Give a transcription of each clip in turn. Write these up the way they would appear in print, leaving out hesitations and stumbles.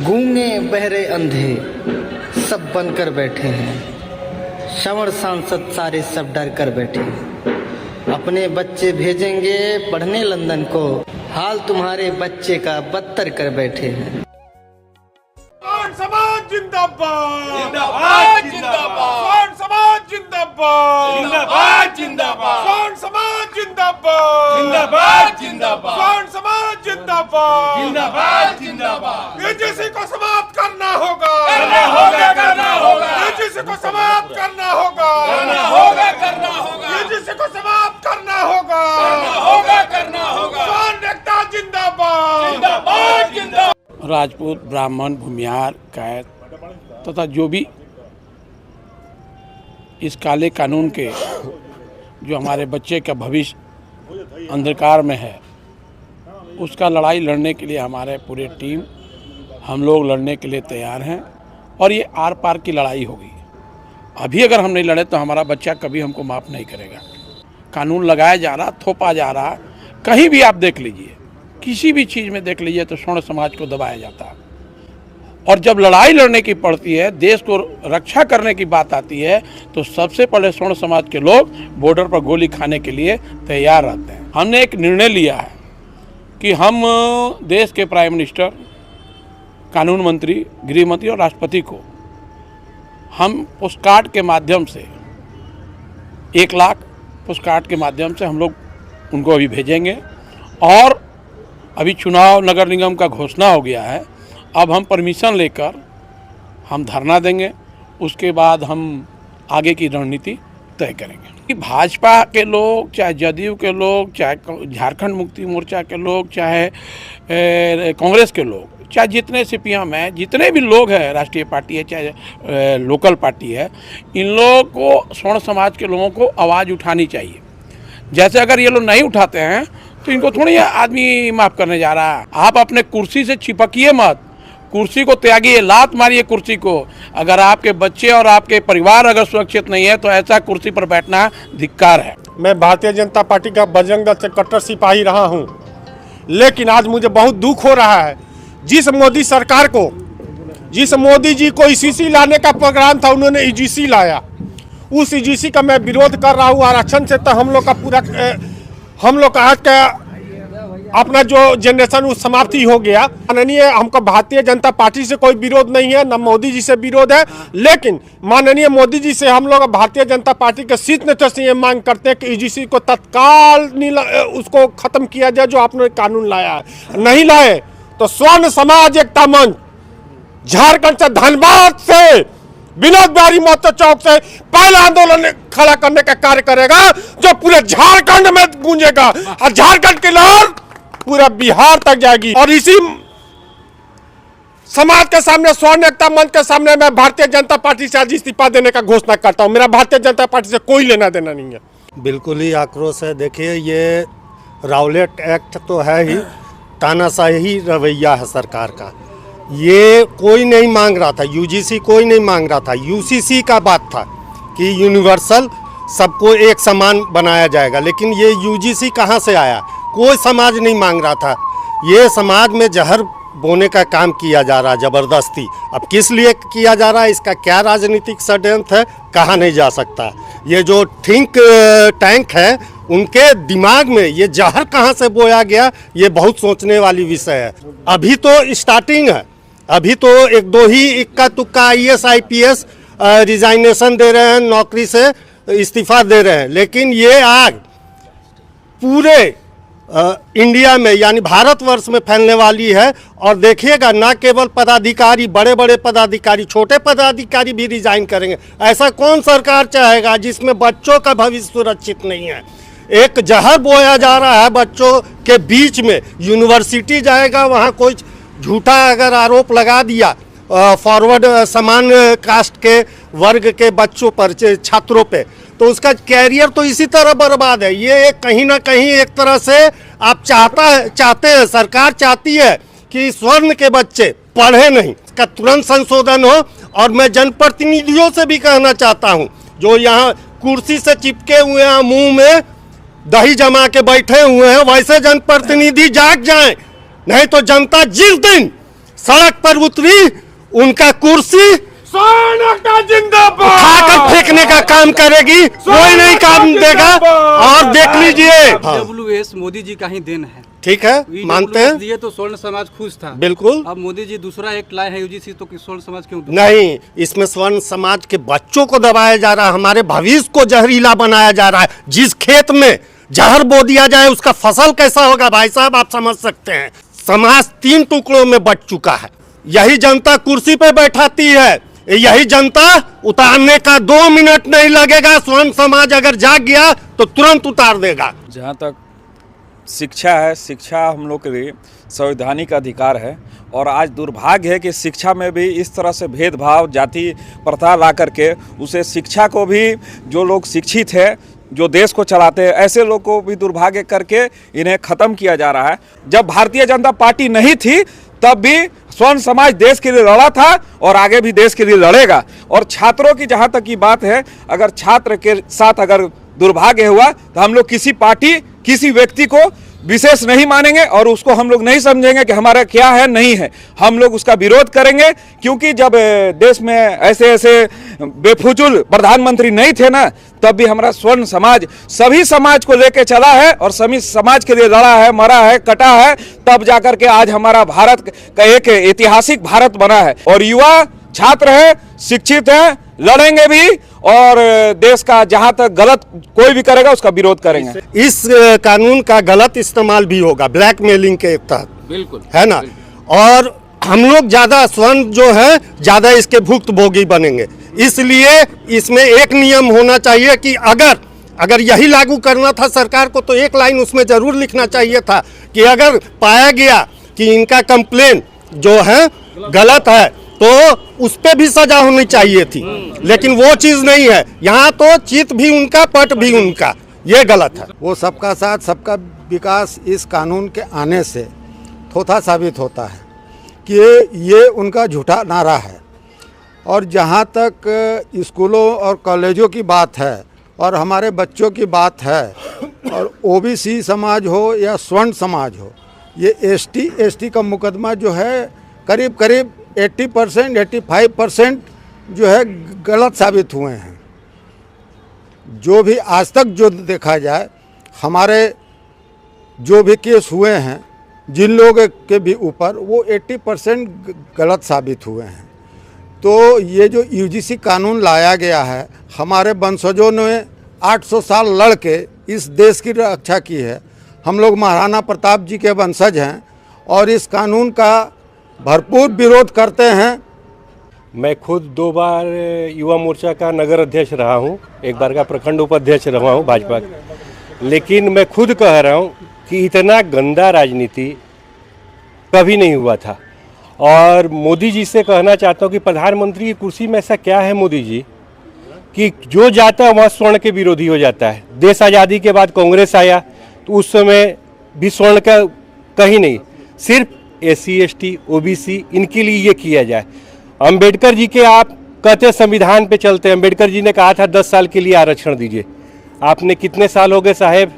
गूंगे बहरे अंधे सब बनकर बैठे हैं, श्रवण सांसद सारे सब डर कर बैठे हैं। अपने बच्चे भेजेंगे पढ़ने लंदन को, हाल तुम्हारे बच्चे का बदतर कर बैठे हैं। समाज जिंदाबाद जिंदाबाद जिंदाबाद समाज जिंदाबाद जिंदाबाद जिंदाबाद समाज जिंदाबाद जिंदाबाद जिंदाबाद समाज जिंदाबाद जिंदाबाद जिंदाबाद एजेंसी को समाप्त करना होगा एजेंसी को समाप्त करना होगा एजेंसी को समाप्त करना होगा नेता जिंदाबाद जिंदाबाद जिंदाबाद। राजपूत, ब्राह्मण, भूमिहार, कैद तथा जो भी इस काले कानून के जो हमारे बच्चे का भविष्य अंधकार में है, उसका लड़ाई लड़ने के लिए हमारे पूरे टीम हम लोग लड़ने के लिए तैयार हैं और ये आर पार की लड़ाई होगी। अभी अगर हम नहीं लड़े तो हमारा बच्चा कभी हमको माफ़ नहीं करेगा। कानून लगाया जा रहा, थोपा जा रहा, कहीं भी आप देख लीजिए, किसी भी चीज़ में देख लीजिए तो स्वर्ण समाज को दबाया जाता है। और जब लड़ाई लड़ने की पड़ती है, देश को रक्षा करने की बात आती है, तो सबसे पहले स्वर्ण समाज के लोग बॉर्डर पर गोली खाने के लिए तैयार रहते हैं। हमने एक निर्णय लिया है कि हम देश के प्राइम मिनिस्टर, कानून मंत्री, गृह मंत्री और राष्ट्रपति को हम पोस्टकार्ड के माध्यम से 1 लाख पोस्टकार्ड के माध्यम से हम लोग उनको अभी भेजेंगे। और अभी चुनाव नगर निगम का घोषणा हो गया है, अब हम परमिशन लेकर हम धरना देंगे, उसके बाद हम आगे की रणनीति तय करेंगे। भाजपा के लोग, चाहे जदयू के लोग, चाहे झारखंड मुक्ति मोर्चा के लोग, चाहे कांग्रेस के लोग, चाहे जितने सीपीएम हैं, जितने भी लोग हैं, राष्ट्रीय पार्टी है चाहे लोकल पार्टी है, इन लोगों को, स्वर्ण समाज के लोगों को आवाज़ उठानी चाहिए। जैसे अगर ये लोग नहीं उठाते हैं तो इनको थोड़ी आदमी माफ़ करने जा रहा है। आप अपने कुर्सी से चिपकिए मत, कुर्सी को त्यागिए, लात मारिए कुर्सी को। अगर आपके बच्चे और आपके परिवार अगर सुरक्षित नहीं है तो ऐसा कुर्सी पर बैठना धिक्कार है। मैं भारतीय जनता पार्टी का बजरंग दल से कट्टर सिपाही रहा हूं, लेकिन आज मुझे बहुत दुख हो रहा है। जिस मोदी सरकार को, जिस मोदी जी को ईसीसी लाने का प्रोग्राम था, उन्होंने ईजीसी लाया। उस ईजीसी का मैं विरोध कर रहा हूँ। आरक्षण से तो हम लोग का पूरा, हम लोग का आज का अपना जो जनरेशन वो समाप्ति हो गया। माननीय, हमको भारतीय जनता पार्टी से कोई विरोध नहीं है, न मोदी जी से विरोध है, लेकिन माननीय मोदी जी से हम लोग भारतीय जनता पार्टी के शीर्ष नेतृत्व से ये मांग करते हैं कि ईजीसी को तत्काल उसको खत्म किया जाए, जो आपने कानून लाया है। नहीं लाए तो स्वर्ण समाज एकता मंच झारखंड से, धनबाद से, विनोद बिहारी महतो चौक से पहला आंदोलन खड़ा करने का कार्य करेगा, जो पूरे झारखंड में गूंजेगा और झारखंड की लहर पूरा बिहार तक जाएगी। और इसी समाज के सामने, स्वर्ण एकता मंच के सामने, मैं भारतीय जनता पार्टी से आज इस्तीफा देने का घोषणा करता हूं। मेरा भारतीय जनता पार्टी से कोई लेना देना नहीं है। बिल्कुल ही आक्रोश है। देखिए, ये राउलेट एक्ट तो है ही, तानाशाही रवैया है सरकार का। ये कोई नहीं मांग रहा था, यूजीसी कोई नहीं मांग रहा था, यूसीसी का बात था कि यूनिवर्सल सबको एक समान बनाया जाएगा। लेकिन ये यूजीसी कहाँ से आया? कोई समाज नहीं मांग रहा था। ये समाज में जहर बोने का काम किया जा रहा है ज़बरदस्ती। अब किस लिए किया जा रहा है, इसका क्या राजनीतिक षड्यंत्र है, कहा नहीं जा सकता। ये जो थिंक टैंक है, उनके दिमाग में ये जहर कहाँ से बोया गया, ये बहुत सोचने वाली विषय है। अभी तो स्टार्टिंग है, अभी तो 1-2 ही इक्का तुक्का IAS IPS रिजाइनेशन दे रहे हैं, नौकरी से इस्तीफा दे रहे हैं। लेकिन ये आग पूरे इंडिया में, यानी भारतवर्ष में फैलने वाली है। और देखिएगा, ना केवल पदाधिकारी, बड़े बड़े पदाधिकारी, छोटे पदाधिकारी भी रिजाइन करेंगे। ऐसा कौन सरकार चाहेगा जिसमें बच्चों का भविष्य सुरक्षित नहीं है? एक जहर बोया जा रहा है बच्चों के बीच में। यूनिवर्सिटी जाएगा, वहाँ कोई झूठा अगर आरोप लगा दिया फॉरवर्ड समान कास्ट के वर्ग के बच्चों पर, छात्रों पे, तो उसका कैरियर तो इसी तरह बर्बाद है। ये कहीं ना कहीं एक तरह से आप चाहते हैं, सरकार चाहती है कि स्वर्ण के बच्चे पढ़े नहीं, इसका तुरंत संशोधन हो। और मैं जनप्रतिनिधियों से भी कहना चाहता हूँ, जो यहाँ कुर्सी से चिपके हुए हैं, मुंह में दही जमा के बैठे हुए हैं, वैसे जनप्रतिनिधि जाग जाएं, नहीं तो जनता जिस दिन सड़क पर उतरी, उनका कुर्सी जिंदाबाद उठाकर फेंकने का काम करेगी, कोई नहीं काम देगा। और देख लीजिए, WS मोदी जी का ही देन है। ठीक है, मानते हैं, दिए तो स्वर्ण समाज खुश था। बिल्कुल। अब मोदी जी दूसरा एक लाए हैं UGC, तो स्वर्ण समाज क्यों दूं? नहीं, इसमें स्वर्ण समाज के बच्चों को दबाया जा रहा है, हमारे भविष्य को जहरीला बनाया जा रहा है। जिस खेत में जहर बो दिया जाए उसका फसल कैसा होगा भाई साहब, आप समझ सकते हैं। समाज 3 टुकड़ों में बट चुका है। यही जनता कुर्सी पे बैठाती है, यही जनता उतारने का 2 मिनट नहीं लगेगा। स्वर्ण समाज अगर जाग गया तो तुरंत उतार देगा। जहाँ तक शिक्षा है, शिक्षा हम लोग के लिए संवैधानिक अधिकार है और आज दुर्भाग्य है कि शिक्षा में भी इस तरह से भेदभाव, जाति प्रथा ला करके उसे शिक्षा को भी, जो लोग शिक्षित है, जो देश को चलाते हैं, ऐसे लोग को भी दुर्भाग्य करके इन्हें ख़त्म किया जा रहा है। जब भारतीय जनता पार्टी नहीं थी तब भी स्वर्ण समाज देश के लिए लड़ा था और आगे भी देश के लिए लड़ेगा। और छात्रों की जहाँ तक की बात है, अगर छात्र के साथ अगर दुर्भाग्य हुआ तो हम लोग किसी पार्टी, किसी व्यक्ति को विशेष नहीं मानेंगे और उसको हम लोग नहीं समझेंगे कि हमारा क्या है, नहीं है। हम लोग उसका विरोध करेंगे, क्योंकि जब देश में ऐसे ऐसे बेफुजुल प्रधानमंत्री नहीं थे ना, तब भी हमारा स्वर्ण समाज सभी समाज को लेके चला है और सभी समाज के लिए लड़ा है, मरा है, कटा है, तब जाकर के आज हमारा भारत का एक ऐतिहासिक भारत बना है। और युवा छात्र है, शिक्षित है, लड़ेंगे भी और देश का जहां तक गलत कोई भी करेगा उसका विरोध करेंगे। इस कानून का गलत इस्तेमाल भी होगा ब्लैकमेलिंग के तहत, बिल्कुल, है ना। और हम लोग ज्यादा स्वर्ण जो है ज्यादा इसके भुक्तभोगी बनेंगे। इसलिए इसमें एक नियम होना चाहिए कि अगर यही लागू करना था सरकार को, तो एक लाइन उसमें जरूर लिखना चाहिए था कि अगर पाया गया कि इनका कंप्लेन जो है गलत है तो उस पे भी सजा होनी चाहिए थी, लेकिन वो चीज नहीं है। यहाँ तो चित भी उनका, पट भी उनका, ये गलत है। वो सबका साथ सबका विकास इस कानून के आने से थोथा साबित होता है कि ये उनका झूठा नारा है। और जहाँ तक स्कूलों और कॉलेजों की बात है और हमारे बच्चों की बात है, और OBC समाज हो या स्वर्ण समाज हो, ये ST का मुकदमा जो है करीब करीब 80%, 85% जो है गलत साबित हुए हैं। जो भी आज तक जो देखा जाए, हमारे जो भी केस हुए हैं जिन लोगों के भी ऊपर, वो 80% गलत साबित हुए हैं। तो ये जो UGC कानून लाया गया है, हमारे वंशजों ने 800 साल लड़ के इस देश की रक्षा की है। हम लोग महाराणा प्रताप जी के वंशज हैं और इस कानून का भरपूर विरोध करते हैं। मैं खुद 2 बार युवा मोर्चा का नगर अध्यक्ष रहा हूँ, 1 बार का प्रखंड उपाध्यक्ष रहा हूँ भाजपा का। लेकिन मैं खुद कह रहा हूँ कि इतना गंदा राजनीति कभी नहीं हुआ था। और मोदी जी से कहना चाहता हूँ कि प्रधानमंत्री की कुर्सी में ऐसा क्या है मोदी जी कि जो जाता है वहाँ स्वर्ण के विरोधी हो जाता है। देश आज़ादी के बाद कांग्रेस आया तो उस समय भी स्वर्ण का कहीं नहीं, सिर्फ SC ST OBC इनके लिए ये किया जाए। अंबेडकर जी के आप कहते संविधान पे चलते हैं, अंबेडकर जी ने कहा था 10 साल के लिए आरक्षण दीजिए। आपने कितने साल हो गए साहेब,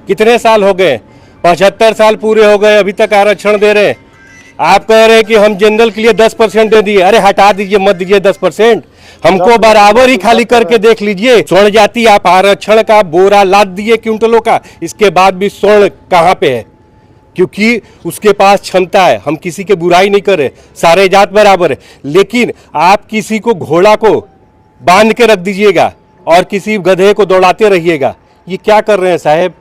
कितने साल हो गए? 75 साल पूरे हो गए, अभी तक आरक्षण दे रहे हैं। आप कह रहे हैं कि हम जनरल के लिए 10% दे दिए। अरे हटा दीजिए, मत दीजिए 10%, हमको बराबर ही खाली करके देख लीजिए। स्वर्ण जाति आप आरक्षण का बोरा लाद दिए क्विंटलों का, इसके बाद भी स्वर्ण कहाँ पे है? क्योंकि उसके पास क्षमता है। हम किसी के बुराई नहीं कर रहे, सारे जात बराबर है। लेकिन आप किसी को घोड़ा को बांध के रख दीजिएगा और किसी गधे को दौड़ाते रहिएगा, ये क्या कर रहे हैं साहब?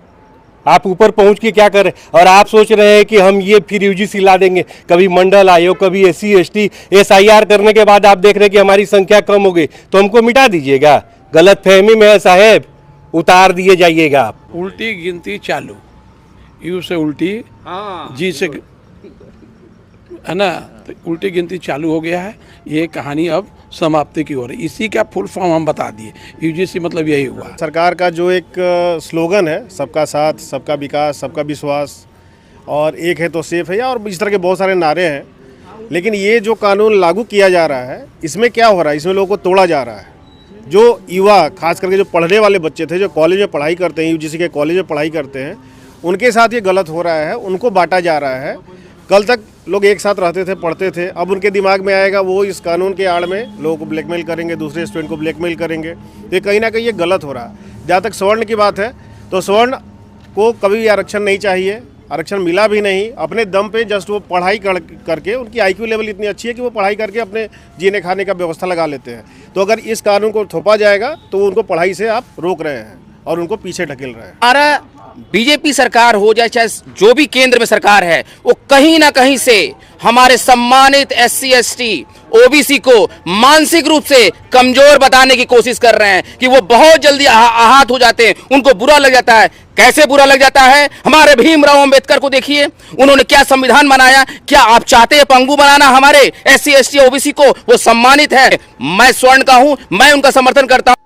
आप ऊपर पहुंच के क्या कर रहे हैं? और आप सोच रहे हैं कि हम ये फिर UGC ला देंगे, कभी मंडल आयोग, कभी SC ST SIR करने के बाद आप देख रहे हैं कि हमारी संख्या कम हो गई, तो हमको मिटा दीजिएगा। गलत फहमी में है साहेब, उतार दिए जाइएगा आप। उल्टी गिनती चालू, यू से उल्टी, जी से, है ना, तो उल्टी गिनती चालू हो गया है। ये कहानी अब समाप्ति की ओर है। इसी का फुल फॉर्म हम बता दिए, UGC मतलब यही हुआ। सरकार का जो एक स्लोगन है, सबका साथ, सबका विकास, सबका विश्वास और एक है तो सेफ है, और इस तरह के बहुत सारे नारे हैं। लेकिन ये जो कानून लागू किया जा रहा है, इसमें क्या हो रहा है? इसमें लोगों को तोड़ा जा रहा है। जो युवा, खास करके जो पढ़ने वाले बच्चे थे, जो कॉलेज में पढ़ाई करते हैं, UGC के कॉलेज में पढ़ाई करते हैं, उनके साथ ये गलत हो रहा है, उनको बांटा जा रहा है। कल तक लोग एक साथ रहते थे, पढ़ते थे, अब उनके दिमाग में आएगा वो इस कानून के आड़ में लोगों को ब्लैकमेल करेंगे, दूसरे स्टूडेंट को ब्लैकमेल करेंगे। ये कहीं ना कहीं ये गलत हो रहा है। जहाँ तक स्वर्ण की बात है तो स्वर्ण को कभी भी आरक्षण नहीं चाहिए, आरक्षण मिला भी नहीं। अपने दम पे जस्ट वो पढ़ाई करके, उनकी आईक्यू लेवल इतनी अच्छी है कि वो पढ़ाई करके अपने जीने खाने का व्यवस्था लगा लेते हैं। तो अगर इस कानून को थोपा जाएगा तो उनको पढ़ाई से आप रोक रहे हैं और उनको पीछे ढकेल रहे हैं। हमारा बीजेपी सरकार हो जाए चाहे जो भी केंद्र में सरकार है, वो कहीं ना कहीं से हमारे सम्मानित SC ST OBC को मानसिक रूप से कमजोर बताने की कोशिश कर रहे हैं कि वो बहुत जल्दी आहत हो जाते हैं, उनको बुरा लग जाता है। कैसे बुरा लग जाता है? हमारे भीमराव अंबेडकर को देखिए, उन्होंने क्या संविधान बनाया। क्या आप चाहते हैं पंगु बनाना हमारे SC ST OBC को? वो सम्मानित है। मैं स्वर्ण का हूं, मैं उनका समर्थन करता हूं।